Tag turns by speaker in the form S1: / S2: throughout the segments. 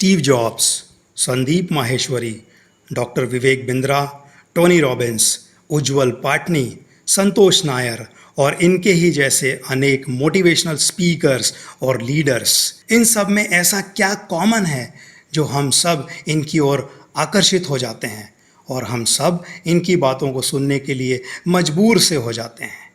S1: Steve Jobs, Sandeep Maheshwari, doctor Vivek Bindra, Tony Robbins, Ujjwal Patni, Santosh Nair और इनके ही जैसे अनेक मोटिवेशनल स्पीकर्स और लीडर्स, इन सब में ऐसा क्या कॉमन है जो हम सब इनकी ओर आकर्षित हो जाते हैं और हम सब इनकी बातों को सुनने के लिए मजबूर से हो जाते हैं।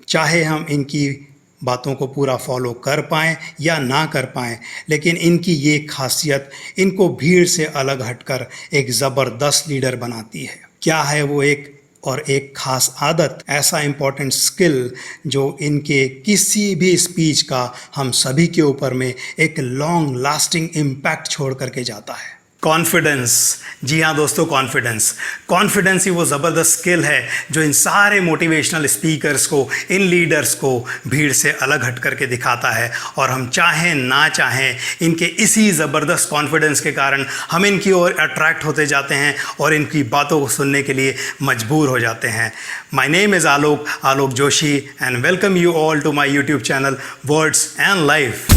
S1: चाहे हम इनकी बातों को पूरा फॉलो कर पाएँ या ना कर पाएँ, लेकिन इनकी ये खासियत इनको भीड़ से अलग हटकर एक ज़बरदस्त लीडर बनाती है। क्या है वो एक ख़ास आदत, ऐसा इम्पॉर्टेंट स्किल जो इनके किसी भी स्पीच का हम सभी के ऊपर में एक लॉन्ग लास्टिंग इम्पैक्ट छोड़ करके जाता है? कॉन्फिडेंस। जी हाँ दोस्तों, कॉन्फिडेंस ही वो ज़बरदस्त स्किल है जो इन सारे मोटिवेशनल स्पीकर्स को, इन लीडर्स को भीड़ से अलग हट करके दिखाता है। और हम चाहें ना चाहें, इनके इसी ज़बरदस्त कॉन्फिडेंस के कारण हम इनकी ओर अट्रैक्ट होते जाते हैं और इनकी बातों को सुनने के लिए मजबूर हो जाते हैं। My name is Alok Joshi and welcome you all to my YouTube channel words and life.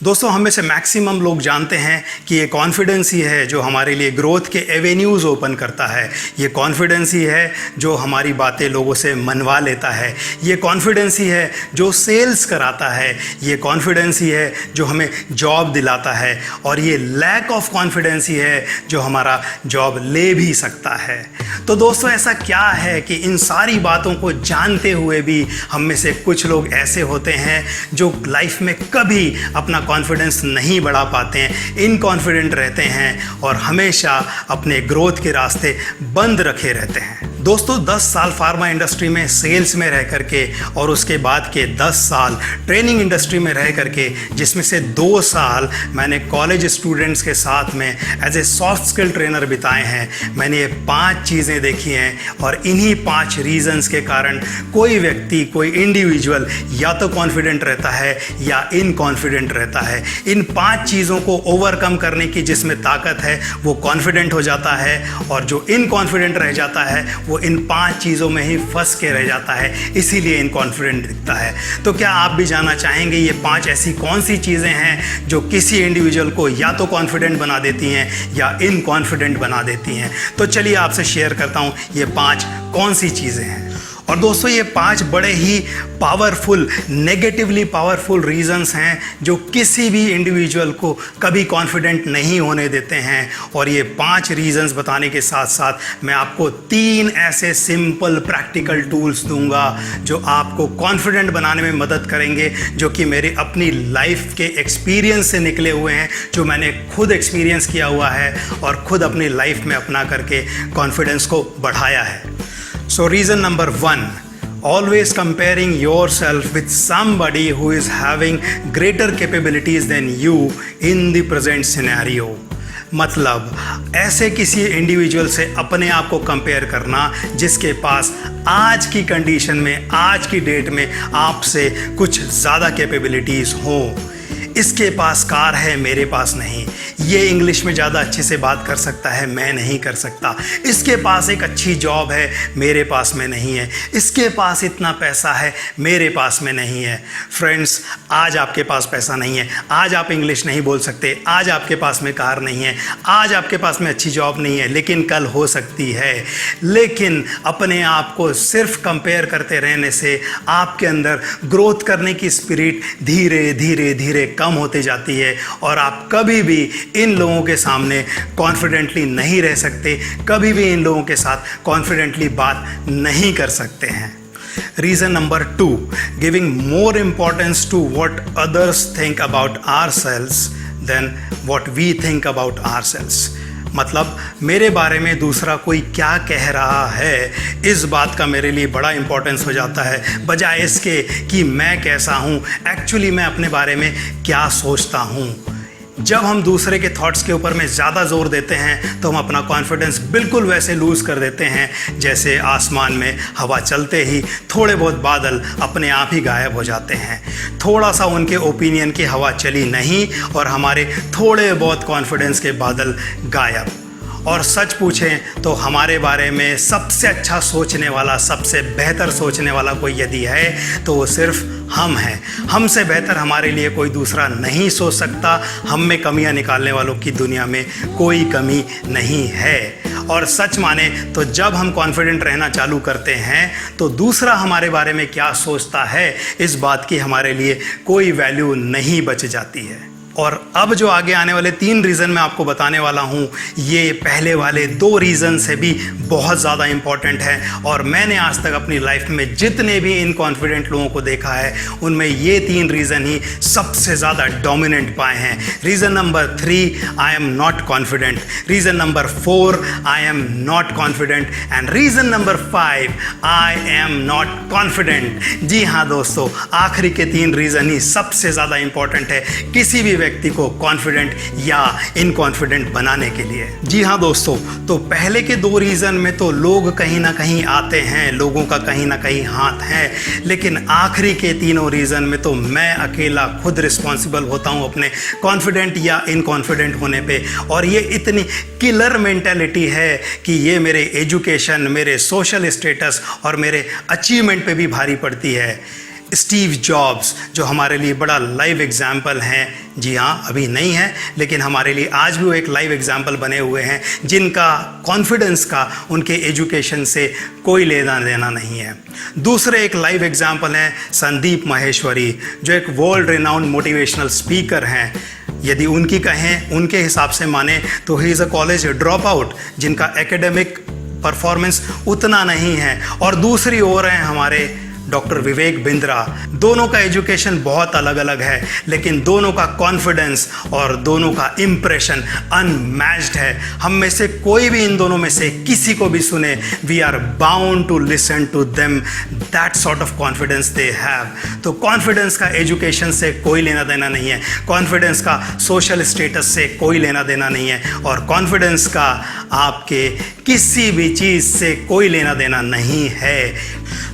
S1: दोस्तों, हम में से मैक्सिमम लोग जानते हैं कि ये कॉन्फिडेंस ही है जो हमारे लिए ग्रोथ के एवेन्यूज़ ओपन करता है। ये कॉन्फिडेंस ही है जो हमारी बातें लोगों से मनवा लेता है। ये कॉन्फिडेंस ही है जो सेल्स कराता है। ये कॉन्फिडेंस ही है जो हमें जॉब दिलाता है। और ये लैक ऑफ कॉन्फिडेंस ही है जो हमारा जॉब ले भी सकता है। तो दोस्तों, ऐसा क्या है कि इन सारी बातों को जानते हुए भी हम में से कुछ लोग ऐसे होते हैं जो लाइफ में कभी अपना कॉन्फिडेंस नहीं बढ़ा पाते हैं, इनकॉन्फिडेंट रहते हैं और हमेशा अपने ग्रोथ के रास्ते बंद रखे रहते हैं। दोस्तों, 10 साल फार्मा इंडस्ट्री में सेल्स में रह करके और उसके बाद के 10 साल ट्रेनिंग इंडस्ट्री में रह करके, जिसमें से 2 साल मैंने कॉलेज स्टूडेंट्स के साथ में as a soft skill trainer बिताए हैं, मैंने ये 5 चीज़ें देखी हैं। और इन्हीं 5 रीजंस के कारण कोई व्यक्ति, कोई इंडिविजुअल या तो कॉन्फिडेंट रहता है या इनकॉन्फिडेंट रहता है। इन 5 चीज़ों को ओवरकम करने की जिसमें ताकत है वो कॉन्फिडेंट हो जाता है, और जो इनकॉन्फिडेंट रह जाता है वो इन 5 चीज़ों में ही फंस के रह जाता है, इसीलिए इनकॉन्फिडेंट दिखता है। तो क्या आप भी जानना चाहेंगे ये 5 ऐसी कौन सी चीज़ें हैं जो किसी इंडिविजुअल को या तो कॉन्फिडेंट बना देती हैं या इनकॉन्फिडेंट बना देती हैं? तो चलिए आपसे शेयर करता हूँ ये 5 कौन सी चीज़ें हैं। और दोस्तों, ये 5 बड़े ही पावरफुल, नेगेटिवली पावरफुल रीजंस हैं जो किसी भी इंडिविजुअल को कभी कॉन्फिडेंट नहीं होने देते हैं। और ये 5 रीजंस बताने के साथ साथ मैं आपको 3 ऐसे सिंपल प्रैक्टिकल टूल्स दूंगा जो आपको कॉन्फिडेंट बनाने में मदद करेंगे, जो कि मेरे अपनी लाइफ के एक्सपीरियंस से निकले हुए हैं, जो मैंने खुद एक्सपीरियंस किया हुआ है और खुद अपनी लाइफ में अपना करके कॉन्फिडेंस को बढ़ाया है। So reason number 1, always comparing yourself with somebody who is having greater capabilities than you in the present scenario। मतलब ऐसे किसी इंडिविजुअल से अपने आप को कंपेयर करना जिसके पास आज की कंडीशन में, आज की डेट में आपसे कुछ ज़्यादा कैपेबिलिटीज़ हों। इसके पास कार है, मेरे पास नहीं। ये इंग्लिश में ज़्यादा अच्छे से बात कर सकता है, मैं नहीं कर सकता। इसके पास एक अच्छी जॉब है, मेरे पास में नहीं है। इसके पास इतना पैसा है, मेरे पास में नहीं है। फ्रेंड्स, आज आपके पास पैसा नहीं है, आज आप इंग्लिश नहीं बोल सकते, आज आपके पास में कार नहीं है, आज आपके पास में अच्छी जॉब नहीं है, लेकिन कल हो सकती है। लेकिन अपने आप को सिर्फ कंपेयर करते रहने से आपके अंदर ग्रोथ करने की स्पिरिट धीरे धीरे धीरे कम होती जाती है और आप कभी भी इन लोगों के सामने कॉन्फिडेंटली नहीं रह सकते, कभी भी इन लोगों के साथ कॉन्फिडेंटली बात नहीं कर सकते हैं। Reason number 2, giving more importance to what others think about ourselves than what we think about ourselves। मतलब मेरे बारे में दूसरा कोई क्या कह रहा है, इस बात का मेरे लिए बड़ा इंपॉर्टेंस हो जाता है, बजाय इसके कि मैं कैसा हूँ, एक्चुअली मैं अपने बारे में क्या सोचता हूँ। जब हम दूसरे के थॉट्स के ऊपर में ज़्यादा जोर देते हैं तो हम अपना कॉन्फिडेंस बिल्कुल वैसे लूज़ कर देते हैं जैसे आसमान में हवा चलते ही थोड़े बहुत बादल अपने आप ही गायब हो जाते हैं। थोड़ा सा उनके ओपिनियन की हवा चली नहीं और हमारे थोड़े बहुत कॉन्फिडेंस के बादल गायब। और सच पूछें तो हमारे बारे में सबसे अच्छा सोचने वाला, सबसे बेहतर सोचने वाला कोई यदि है तो वो सिर्फ हम हैं। हमसे बेहतर हमारे लिए कोई दूसरा नहीं सोच सकता। हम में कमियां निकालने वालों की दुनिया में कोई कमी नहीं है। और सच माने तो जब हम कॉन्फिडेंट रहना चालू करते हैं तो दूसरा हमारे बारे में क्या सोचता है इस बात की हमारे लिए कोई वैल्यू नहीं बच जाती है। और अब जो आगे आने वाले 3 रीज़न मैं आपको बताने वाला हूँ, ये पहले वाले 2 रीज़न से भी बहुत ज़्यादा इम्पॉर्टेंट है। और मैंने आज तक अपनी लाइफ में जितने भी इनकॉन्फिडेंट लोगों को देखा है उनमें ये 3 रीज़न ही सबसे ज़्यादा डोमिनेंट पाए हैं। Reason number 3, I am not confident. Reason number 4, I am not confident. And reason number 5, I am not confident. जी हाँ दोस्तों, आखिरी के 3 रीज़न ही सबसे ज़्यादा इम्पॉर्टेंट है किसी भी व्यक्ति को कॉन्फिडेंट या इनकॉन्फिडेंट बनाने के लिए। जी हाँ दोस्तों, तो पहले के 2 रीज़न में तो लोग कहीं ना कहीं आते हैं, लोगों का कहीं ना कहीं हाथ है, लेकिन आखिरी के 3 रीज़न में तो मैं अकेला खुद रिस्पॉन्सिबल होता हूँ अपने कॉन्फिडेंट या इनकॉन्फिडेंट होने पे। और ये इतनी किलर मेंटालिटी है कि ये मेरे एजुकेशन, मेरे सोशल स्टेटस और मेरे अचीवमेंट पे भी भारी पड़ती है। स्टीव जॉब्स जो हमारे लिए बड़ा लाइव एग्जाम्पल हैं, जी हाँ अभी नहीं है लेकिन हमारे लिए आज भी वो एक लाइव एग्जाम्पल बने हुए हैं, जिनका कॉन्फिडेंस का उनके एजुकेशन से कोई लेना देना नहीं है। दूसरे एक लाइव एग्जाम्पल हैं संदीप माहेश्वरी, जो एक वर्ल्ड रिनाउंड मोटिवेशनल स्पीकर हैं। यदि उनकी कहें, उनके हिसाब से माने तो he is a college drop out, जिनका एकेडमिक परफॉर्मेंस उतना नहीं है। और दूसरी ओर हैं हमारे डॉक्टर विवेक बिंद्रा। दोनों का एजुकेशन बहुत अलग अलग है, लेकिन दोनों का कॉन्फिडेंस और दोनों का इम्प्रेशन अनमैच्ड है। हम में से कोई भी इन दोनों में से किसी को भी सुने, we are bound to listen to them, that sort of confidence they have. तो कॉन्फिडेंस का एजुकेशन से कोई लेना देना नहीं है, कॉन्फिडेंस का सोशल स्टेटस से कोई लेना देना नहीं है, और कॉन्फिडेंस का आपके किसी भी चीज़ से कोई लेना देना नहीं है।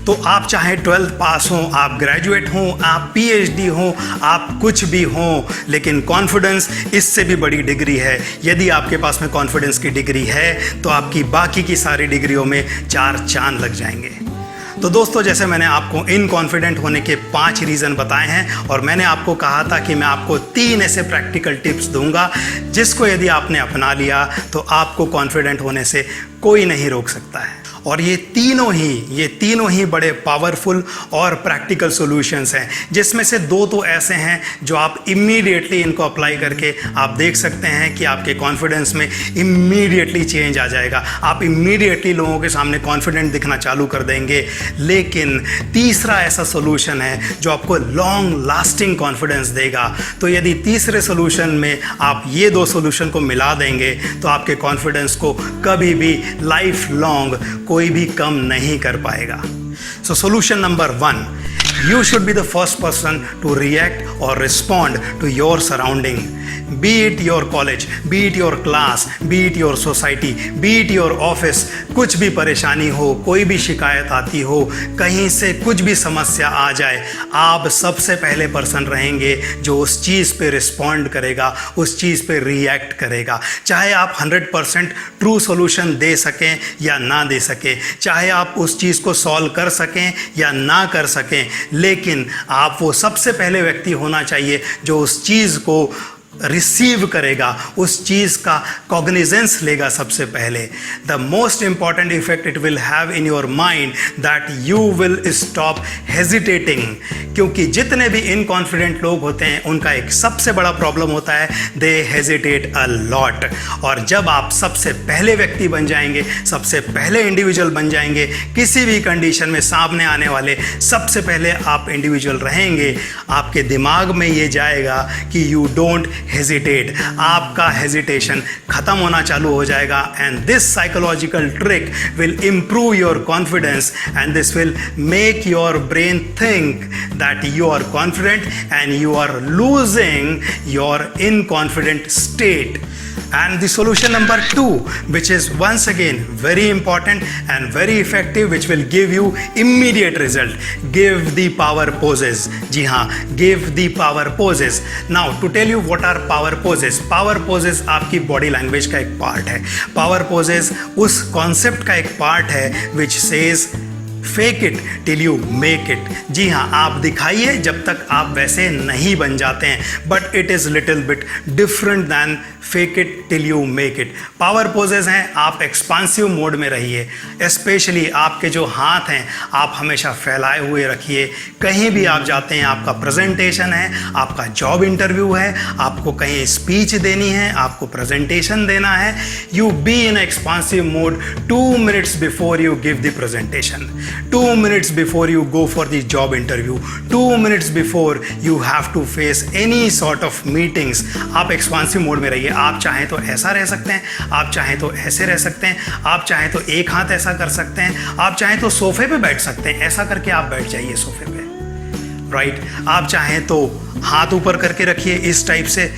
S1: तो आप चाहे 12th पास हों, आप ग्रेजुएट हों, आप PhD हों, आप कुछ भी हों, लेकिन कॉन्फिडेंस इससे भी बड़ी डिग्री है। यदि आपके पास में कॉन्फिडेंस की डिग्री है तो आपकी बाकी की सारी डिग्रियों में 4 चांद लग जाएंगे। तो दोस्तों, जैसे मैंने आपको इनकॉन्फिडेंट होने के 5 रीज़न बताए हैं और मैंने आपको कहा था कि मैं आपको 3 ऐसे प्रैक्टिकल टिप्स दूंगा जिसको यदि आपने अपना लिया तो आपको कॉन्फिडेंट होने से कोई नहीं रोक सकता है। और ये तीनों ही बड़े पावरफुल और प्रैक्टिकल सॉल्यूशंस हैं, जिसमें से 2 तो ऐसे हैं जो आप इमीडिएटली इनको अप्लाई करके आप देख सकते हैं कि आपके कॉन्फिडेंस में इमीडिएटली चेंज आ जाएगा। आप इमीडिएटली लोगों के सामने कॉन्फिडेंट दिखना चालू कर देंगे। लेकिन तीसरा ऐसा सॉल्यूशन है जो आपको लॉन्ग लास्टिंग कॉन्फिडेंस देगा। तो यदि तीसरे सॉल्यूशन में आप ये 2 सॉल्यूशन को मिला देंगे तो आपके कॉन्फिडेंस को कभी भी लाइफ लॉन्ग कोई भी कम नहीं कर पाएगा। So solution number 1, you should be the first person to react or respond to your surrounding. Be it your college, be it your class, be it your society, be it your office, कुछ भी परेशानी हो, कोई भी शिकायत आती हो, कहीं से कुछ भी समस्या आ जाए, आप सबसे पहले पर्सन रहेंगे जो उस चीज़ पे रिस्पॉन्ड करेगा, उस चीज़ पे रिएक्ट करेगा। चाहे आप 100% ट्रू सॉल्यूशन दे सकें या ना दे सकें, चाहे आप उस चीज़ को सॉल्व कर सकें या ना कर सकें, लेकिन आप वो सबसे पहले व्यक्ति होना चाहिए जो उस चीज़ को रिसीव करेगा, उस चीज़ का कॉग्निजेंस लेगा सबसे पहले। The most important effect it will have in your mind that you will stop hesitating. क्योंकि जितने भी इनकॉन्फिडेंट लोग होते हैं उनका एक सबसे बड़ा प्रॉब्लम होता है, दे हेजिटेट अ लॉट। और जब आप सबसे पहले व्यक्ति बन जाएंगे, सबसे पहले इंडिविजुअल बन जाएंगे, किसी भी कंडीशन में सामने आने वाले सबसे पहले आप इंडिविजुअल रहेंगे, आपके दिमाग में ये जाएगा कि यू डोंट हेजिटेट। आपका हेजिटेशन खत्म होना चालू हो जाएगा। And this psychological trick will improve your confidence and this will make your brain think that you are confident and you are losing your inconfident state. And the solution number 2, which is once again very important and very effective, which will give you immediate result, give the power poses. जी हाँ, give the power poses. Now to tell you what are power poses. Power poses आपकी body language का एक part है. Power poses उस concept का एक part है which says fake it till you make it. जी हाँ, आप दिखाइए जब तक आप वैसे नहीं बन जाते हैं, but it is little bit different than fake it till you make it. Power poses हैं, आप एक्सपांसिव मोड में रहिए. स्पेशली आपके जो हाथ हैं आप हमेशा फैलाए हुए रखिए. कहीं भी आप जाते हैं, आपका प्रेजेंटेशन है, आपका जॉब इंटरव्यू है, आपको कहीं स्पीच देनी है, आपको प्रेजेंटेशन देना है, you be in expansive mode 2 minutes before you give the presentation, 2 minutes before you go for the job interview, 2 minutes before you have to face any sort of meetings. आप expansive mode में रहिए. आप चाहें तो ऐसा रह सकते हैं, आप चाहें तो ऐसे रह सकते हैं, आप चाहें तो एक हाथ ऐसा कर सकते हैं, आप चाहें तो सोफे पे बैठ सकते हैं. ऐसा करके आप बैठ जाइए सोफे पे, राइट. आप चाहें तो हाथ ऊपर करके रखिए इस टाइप से.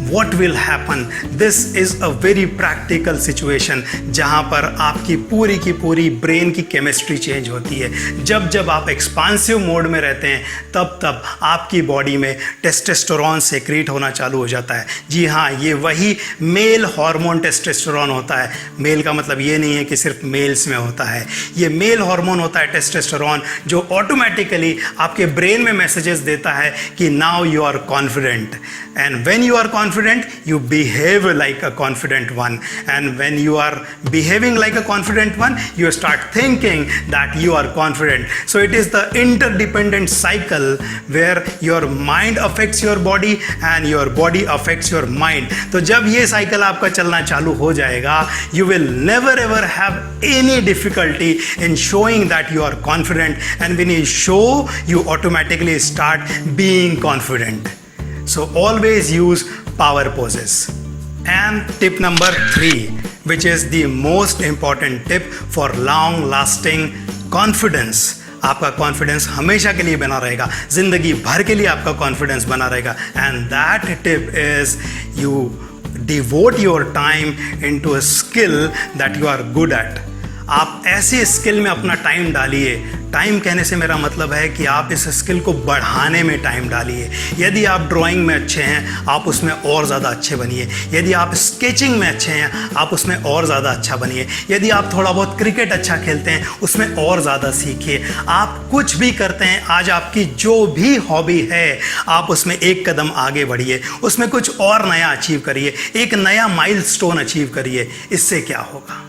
S1: What will happen? This is a very practical situation जहाँ पर आपकी पूरी की पूरी ब्रेन की केमिस्ट्री चेंज होती है. जब जब आप एक्सपांसिव मोड में रहते हैं तब तब आपकी बॉडी में टेस्टोस्टेरोन सेक्रेट होना चालू हो जाता है. जी हाँ, ये वही मेल हार्मोन टेस्टोस्टेरोन होता है. मेल का मतलब ये नहीं है कि सिर्फ मेल्स में होता है. ये मेल हार्मोन होता है टेस्टोस्टेरोन, जो ऑटोमेटिकली आपके ब्रेन में मैसेजेस देता है कि now you are confident. And when you are confident you behave like a confident one, and when you are behaving like a confident one you start thinking that you are confident. So it is the interdependent cycle where your mind affects your body and your body affects your mind. तो जब ये cycle आपका चलना चालू हो जाएगा, you will never ever have any difficulty in showing that you are confident, and when you show you automatically start being confident. So always use power poses. And tip number 3, which is the most important tip for long lasting confidence. आपका confidence हमेशा के लिए बना रहेगा, जिंदगी भर के लिए आपका कॉन्फिडेंस बना रहेगा. And that tip is you devote your time into a skill that you are good at. आप ऐसे स्किल में अपना टाइम डालिए. टाइम कहने से मेरा मतलब है कि आप इस स्किल को बढ़ाने में टाइम डालिए. यदि आप ड्राइंग में अच्छे हैं, आप उसमें और ज़्यादा अच्छे बनिए. यदि आप स्केचिंग में अच्छे हैं, आप उसमें और ज़्यादा अच्छा बनिए. यदि आप थोड़ा बहुत क्रिकेट अच्छा खेलते हैं, उसमें और ज़्यादा सीखिए. आप कुछ भी करते हैं, आज आपकी जो भी हॉबी है, आप उसमें एक कदम आगे बढ़िए, उसमें कुछ और नया अचीव करिए, एक नया माइलस्टोन अचीव करिए. इससे क्या होगा?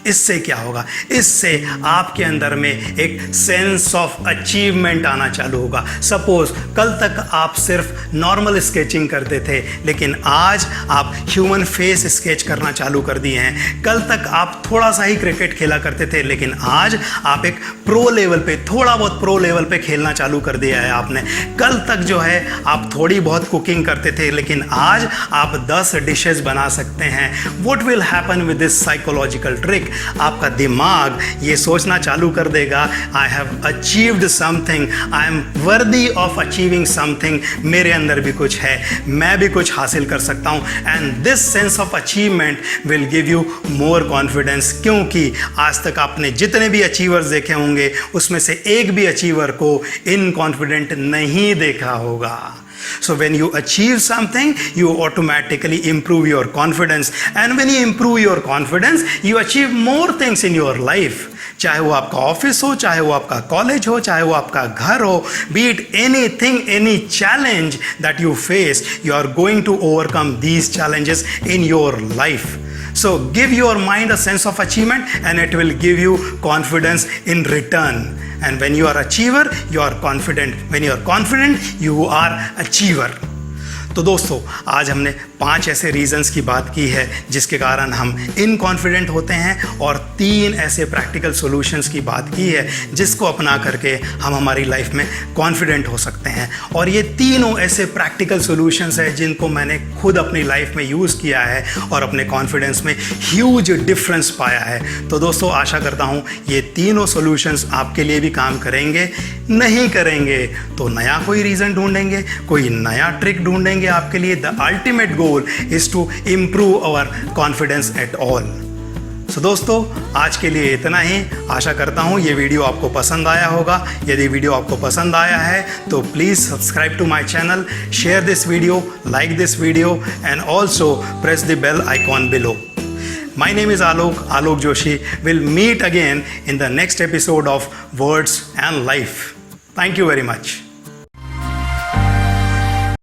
S1: इससे क्या होगा? इससे आपके अंदर में एक सेंस ऑफ अचीवमेंट आना चालू होगा. सपोज कल तक आप सिर्फ नॉर्मल स्केचिंग करते थे, लेकिन आज आप ह्यूमन फेस स्केच करना चालू कर दिए हैं. कल तक आप थोड़ा सा ही क्रिकेट खेला करते थे, लेकिन आज आप एक प्रो लेवल पे, थोड़ा बहुत प्रो लेवल पे खेलना चालू कर दिया है आपने. कल तक जो है आप थोड़ी बहुत कुकिंग करते थे, लेकिन आज आप 10 डिशेस बना सकते हैं. What will happen with this psychological trick? आपका दिमाग ये सोचना चालू कर देगा, I have achieved something, I am worthy of achieving something. मेरे अंदर भी कुछ है, मैं भी कुछ हासिल कर सकता हूँ. And this sense of achievement will give you more confidence. क्योंकि आज तक आपने जितने भी अचीवर्स देखे होंगे, उसमें से एक भी अचीवर को इनकॉन्फिडेंट नहीं देखा होगा. So when you achieve something, you automatically improve your confidence, and when you improve your confidence, you achieve more things in your life. चाहे वो आपका ऑफिस हो, चाहे वो आपका कॉलेज हो, चाहे वो आपका घर हो, be it anything, any challenge that you face, you are going to overcome these challenges in your life. So give your mind a sense of achievement, and it will give you confidence in return. And when you are achiever, you are confident. When you are confident, you are achiever. तो दोस्तों, आज हमने 5 ऐसे reasons की बात की है जिसके कारण हम इनकॉन्फिडेंट होते हैं, और 3 ऐसे प्रैक्टिकल सॉल्यूशंस की बात की है जिसको अपना करके हम हमारी लाइफ में कॉन्फिडेंट हो सकते हैं. और ये तीनों ऐसे प्रैक्टिकल सॉल्यूशंस हैं जिनको मैंने खुद अपनी लाइफ में यूज़ किया है और अपने कॉन्फिडेंस में ह्यूज डिफरेंस पाया है. तो दोस्तों, आशा करता हूँ ये तीनों सॉल्यूशंस आपके लिए भी काम करेंगे. नहीं करेंगे तो नया कोई रीज़न ढूंढेंगे, कोई नया ट्रिक ढूंढेंगे, करेंगे आपके लिए। The ultimate goal is to improve our confidence at all. So दोस्तों, आज के लिए इतना ही। आशा करता हूँ ये वीडियो आपको पसंद आया होगा। यदि वीडियो आपको पसंद आया है तो please subscribe to my channel, share this video, like this video and also press the bell icon below. My name is Alok Joshi. We'll meet again in the next episode of Words and Life. Thank you very much.